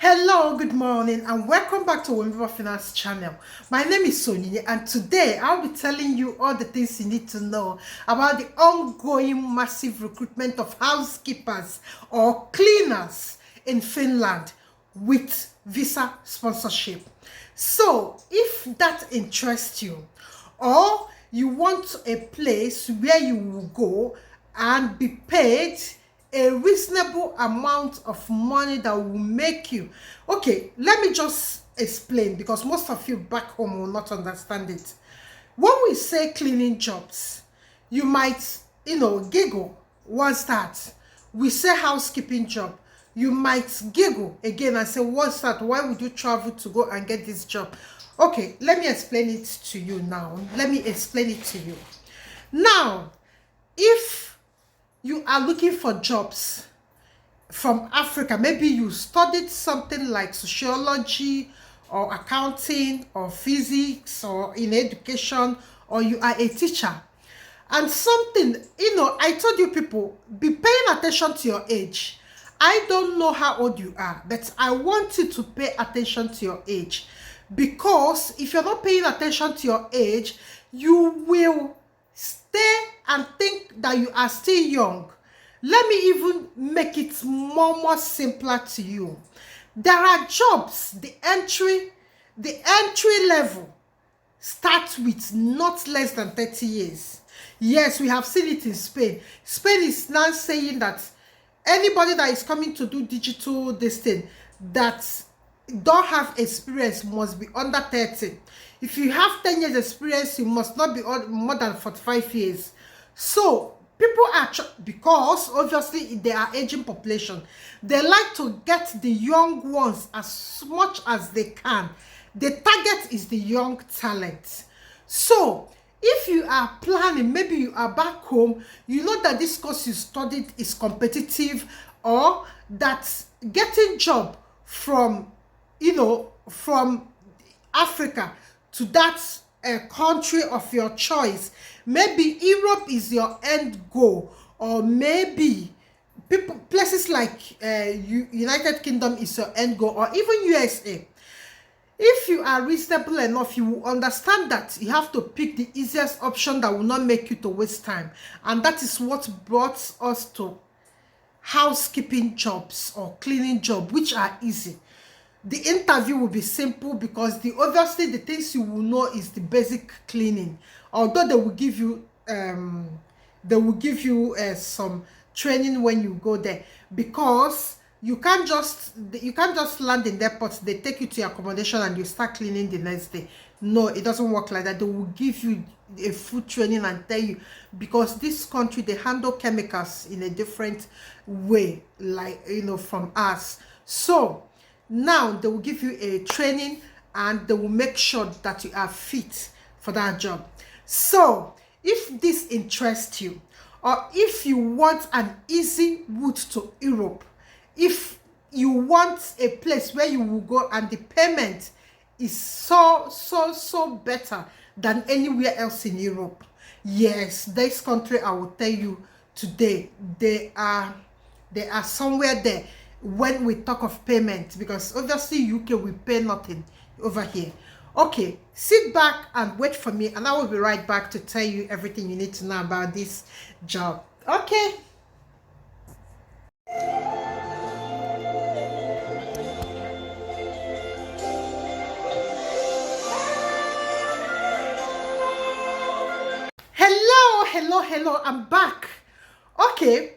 Hello, good morning, and welcome back to Womiba Finance channel. My name is Onyinye, and today I'll be telling you all the things you need to know about the ongoing massive recruitment of housekeepers or cleaners in Finland with visa sponsorship. So, if that interests you, or you want a place where you will go and be paid a reasonable amount of money that will make you, okay, let me just explain, because most of you back home will not understand it. When we say cleaning jobs, you might giggle. What's that? We say housekeeping job, you might giggle again and say, what's that? Why would you travel to go and get this job? Okay, let me explain it to you now. Now, if you are looking for jobs from Africa, maybe you studied something like sociology or accounting or physics or in education, or you are a teacher, and something, I told you, people, be paying attention to your age. I don't know how old you are, but I want you to pay attention to your age, because if you're not paying attention to your age, you will stay and think that you are still young. Let me even make it more simpler to you. There are jobs, the entry level starts with not less than 30 years. Yes, we have seen it in Spain. Spain is now saying that anybody that is coming to do digital this thing that don't have experience must be under 30. If you have 10 years experience, you must not be more than 45 years. So people are, because obviously they are aging population, they like to get the young ones as much as they can. The target is the young talent. So if you are planning, maybe you are back home, you know that this course you studied is competitive, or that getting job from from Africa to that country of your choice, maybe Europe is your end goal, or maybe places like United Kingdom is your end goal, or even USA. If you are reasonable enough, you will understand that you have to pick the easiest option that will not make you to waste time, and that is what brought us to housekeeping jobs or cleaning job, which are easy. The interview will be simple, because obviously the things you will know is the basic cleaning, although they will give you some training when you go there, because you can't just land in the airport, they take you to your accommodation and you start cleaning the next day. No, it doesn't work like that. They will give you a full training and tell you, because this country, they handle chemicals in a different way, like from us. So now they will give you a training, and they will make sure that you are fit for that job. So if this interests you, or if you want an easy route to Europe, if you want a place where you will go and the payment is so better than anywhere else in Europe, yes, this country, I will tell you today, they are somewhere there when we talk of payment, because obviously UK will pay nothing over here. Okay, sit back and wait for me, and I will be right back to tell you everything you need to know about this job. Okay. Hello, I'm back. Okay,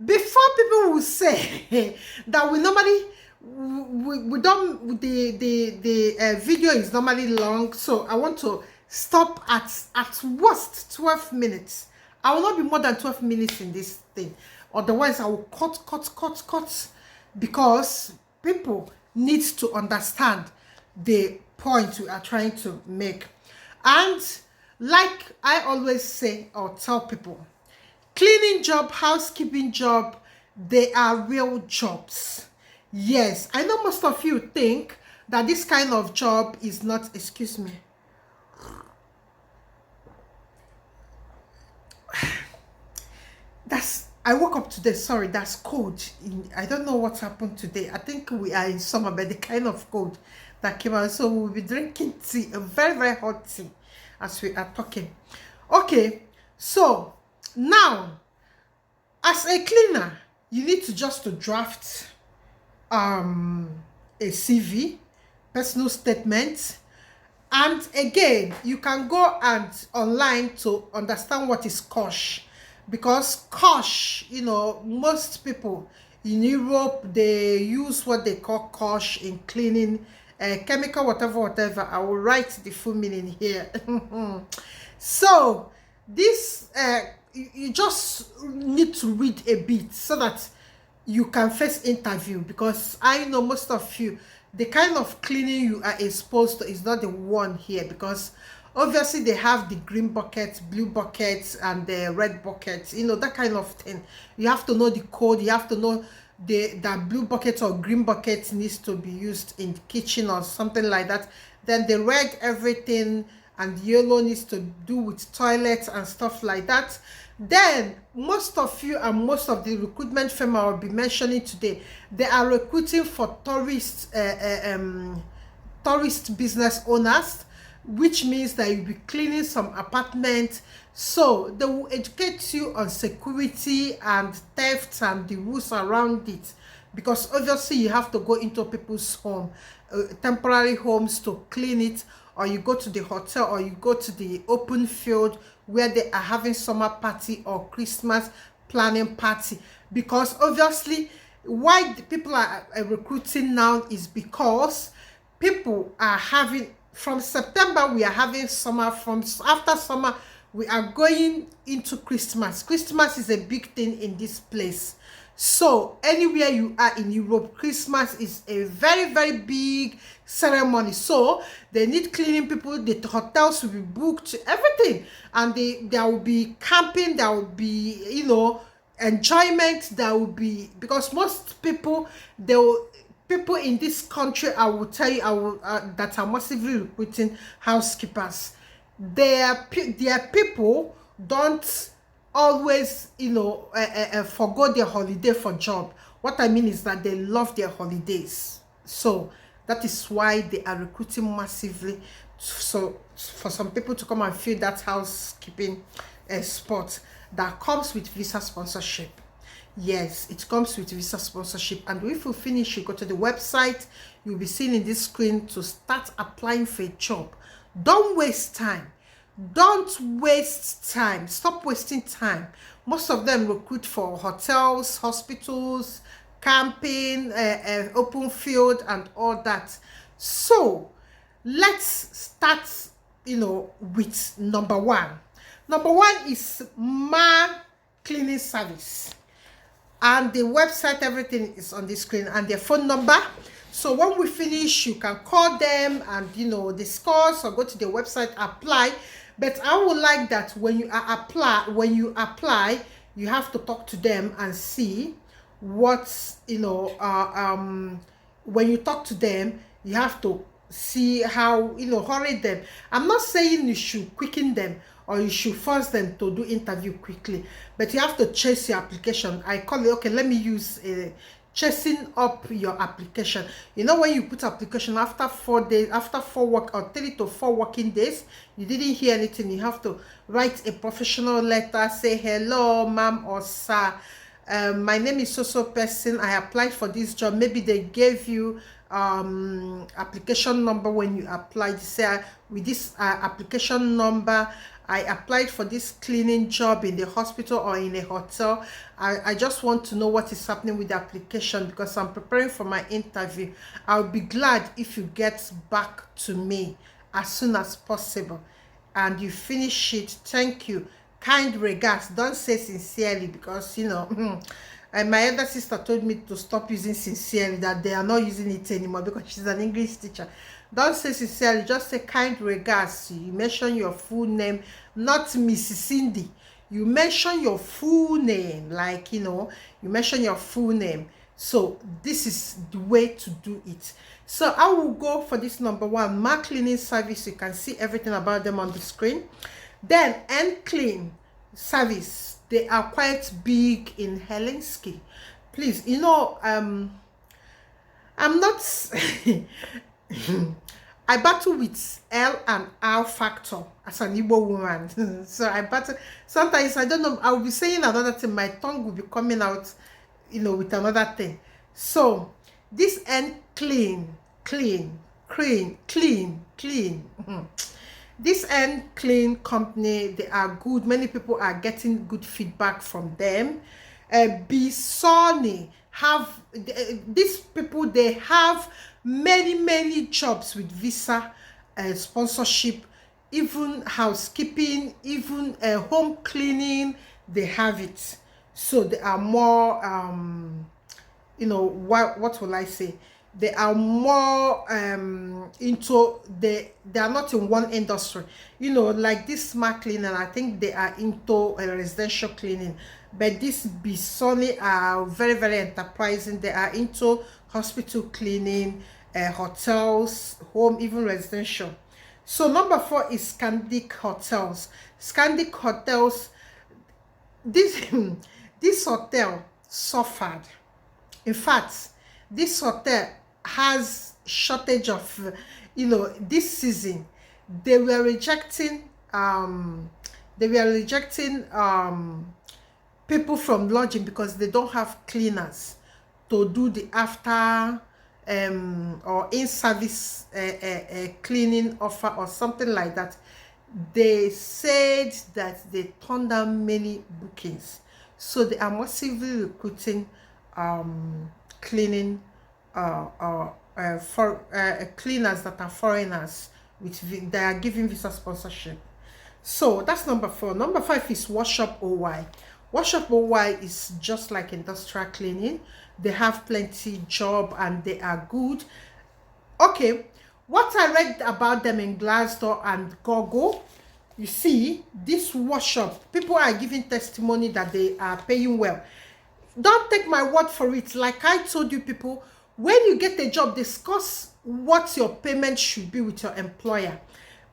before people will say that we normally we don't, the video is normally long, so I want to stop at worst 12 minutes. I will not be more than 12 minutes in this thing, otherwise I will cut, because people need to understand the point we are trying to make. And like I always say or tell people, cleaning job, housekeeping job, they are real jobs. Yes, I know most of you think that this kind of job is not, excuse me, I woke up today, sorry, that's cold. I don't know what happened today. I think we are in summer, but the kind of cold that came out. So we'll be drinking tea, a very, very hot tea, as we are talking. Okay, so now, as a cleaner, you need to just to draft a CV, personal statement. And again, you can go and online to understand what is kosh, because kosh, you know, most people in Europe, they use what they call kosh in cleaning, chemical, whatever. I will write the full meaning here. So this you just need to read a bit so that you can face interview, because I know most of you, the kind of cleaning you are exposed to is not the one here, because obviously they have the green buckets, blue buckets, and the red buckets, you know, that kind of thing. You have to know the code. You have to know that blue bucket or green bucket needs to be used in the kitchen or something like that. Then the red, everything, and yellow needs to do with toilets and stuff like that. Then most of you and most of the recruitment firm I will be mentioning today, they are recruiting for tourist business owners, which means that you'll be cleaning some apartments. So they will educate you on security and theft and the rules around it, because obviously you have to go into people's home, temporary homes, to clean it, or you go to the hotel, or you go to the open field where they are having summer party or Christmas planning party. Because obviously why the people are recruiting now is because people are having, from September we are having summer, from after summer we are going into Christmas. Christmas is a big thing in this place. So anywhere you are in Europe, Christmas is a very, very big ceremony. So they need cleaning people. The hotels will be booked, everything, and there will be camping. There will be, you know, enjoyment. There will be, because most people, people in this country, I will tell you, that are massively recruiting housekeepers. Their people don't always, you know, forgo their holiday for job. What I mean is that they love their holidays. So that is why they are recruiting massively. So for some people to come and fill that housekeeping spot, that comes with visa sponsorship. Yes, it comes with visa sponsorship. And if you finish, you go to the website, you'll be seeing in this screen to start applying for a job. Don't waste time. Don't waste time. Stop wasting time. Most of them recruit for hotels, hospitals, camping, open field, and all that. So let's start, you know, with number one. Number one is cleaning service, and the website, everything is on the screen, and their phone number. So when we finish, you can call them and, you know, discuss, or go to the website, apply. But I would like that when you apply, you have to talk to them and see what, you know, when you talk to them, you have to see how, you know, hurry them. I'm not saying you should quicken them or you should force them to do interview quickly, but you have to chase your application. I call it, okay, let me use chasing up your application. You know, when you put application after 4 days, after 3 to 4 working days, you didn't hear anything, you have to write a professional letter, say, hello ma'am or sir, my name is so person, I applied for this job. Maybe they gave you application number when you applied. Say, with this application number, I applied for this cleaning job in the hospital or in a hotel. I just want to know what is happening with the application, because I'm preparing for my interview. I'll be glad if you get back to me as soon as possible. And you finish it. Thank you. Kind regards. Don't say sincerely, because, you know, and my elder sister told me to stop using sincerely, that they are not using it anymore, because she's an English teacher. Don't say sincerely, just say kind regards. You mention your full name, not Mrs. Cindy. You mention your full name, like, you know, you mention your full name. So this is the way to do it. So I will go for this number one, cleaning service. You can see everything about them on the screen. Then end clean service, they are quite big in Helsinki. Please, you know, I'm not I battle with L and R factor as an Igbo woman. So I battle. Sometimes I don't know. I will be saying another thing. My tongue will be coming out, you know, with another thing. So this end clean, clean, clean, clean, clean. This end clean company, they are good. Many people are getting good feedback from them. Bisoni have these people, they have many jobs with visa sponsorship, even housekeeping, even home cleaning, they have it. So they are more you know, what will I say, they are more into, they are not in one industry, you know, like this smart cleaning. I think they are into residential cleaning, but this Bisoni are very enterprising. They are into hospital cleaning, hotels, home, even residential. So number 4 is Scandic Hotels. Scandic Hotels, this this hotel suffered. In fact, this hotel has shortage of, you know, this season they were rejecting people from lodging because they don't have cleaners to do the after or in-service cleaning offer or something like that. They said that they turned down many bookings, so they are massively recruiting cleaning for cleaners that are foreigners, which they are giving visa sponsorship. So that's number 4. Number 5 is Workshop OY. Workshop OY is just like industrial cleaning. They have plenty job and they are good. Okay, what I read about them in Glassdoor and Google, you see, this workshop, people are giving testimony that they are paying well. Don't take my word for it. Like I told you people, when you get a job, discuss what your payment should be with your employer,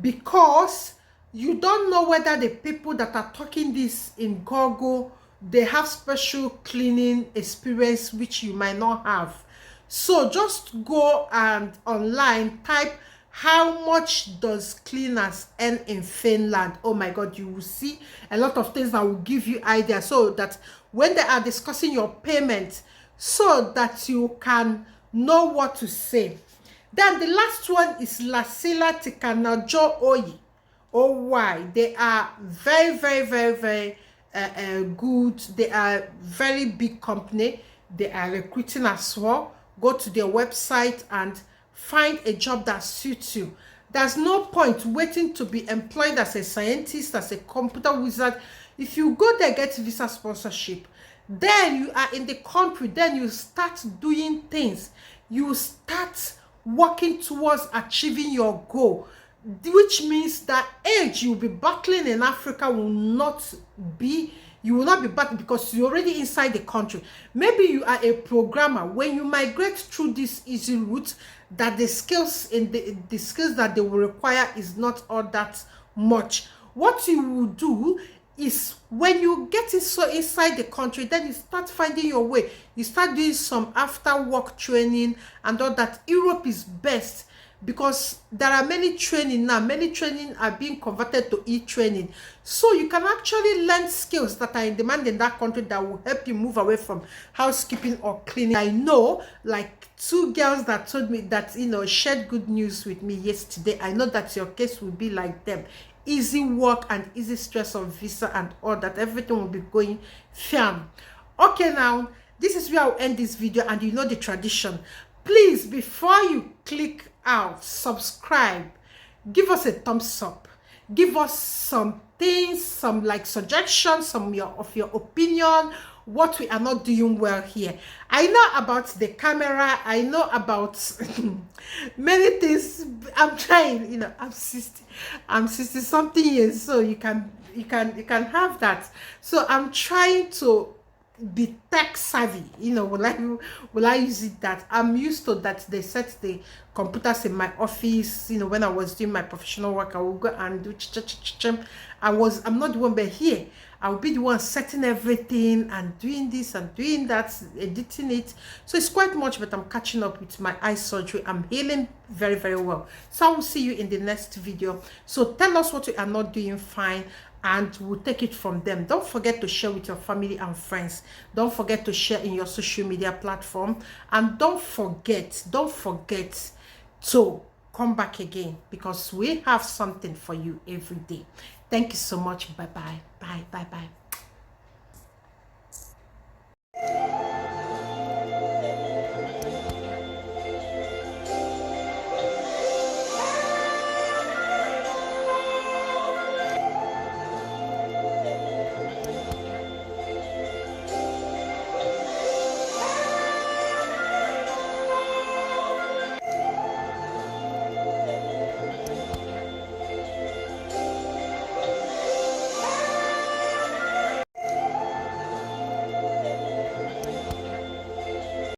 because you don't know whether the people that are talking this in Google, they have special cleaning experience which you might not have. So just go and online type how much does cleaners earn in Finland. Oh my God, you will see a lot of things that will give you idea, so that when they are discussing your payment, so that you can know what to say. Then the last one is Lasila Tikanajo Oyi. Oh, why? They are very good. They are very big company. They are recruiting as well. Go to their website and find a job that suits you. There's no point waiting to be employed as a scientist, as a computer wizard. If you go there, get visa sponsorship, then you are in the country, then you start doing things. You start working towards achieving your goal, which means that age you'll be battling in Africa will not be, you will not be battling because you're already inside the country. Maybe you are a programmer. When you migrate through this easy route, that the skills in the skills that they will require is not all that much. What you will do is, when you get inside the country, then you start finding your way. You start doing some after work training and all that. Europe is best because there are many training now. Many training are being converted to e-training, so you can actually learn skills that are in demand in that country that will help you move away from housekeeping or cleaning. I know like 2 girls that told me that, you know, shared good news with me yesterday. I know that your case will be like them. Easy work and easy stress of visa and all that. Everything will be going fine. Okay, now this is where I'll end this video, and you know the tradition. Please, before you click out, subscribe, give us a thumbs up, give us some things, some like suggestions, some of your opinion, what we are not doing well here. I know about the camera, I know about many things. I'm trying, you know, I'm 60 something years, so you can have that. So I'm trying to, be tech savvy. You know, will I use it that I'm used to that they set the computers in my office. You know, when I was doing my professional work, I will go and do I'm not the one, but here I'll be the one setting everything and doing this and doing that, editing it. So it's quite much, but I'm catching up with my eye surgery. I'm healing very, very well. So I will see you in the next video. So tell us what you are not doing fine, and we'll take it from them. Don't forget to share with your family and friends. Don't forget to share in your social media platform. And don't forget to come back again, because we have something for you every day. Thank you so much. Bye bye. Bye bye bye.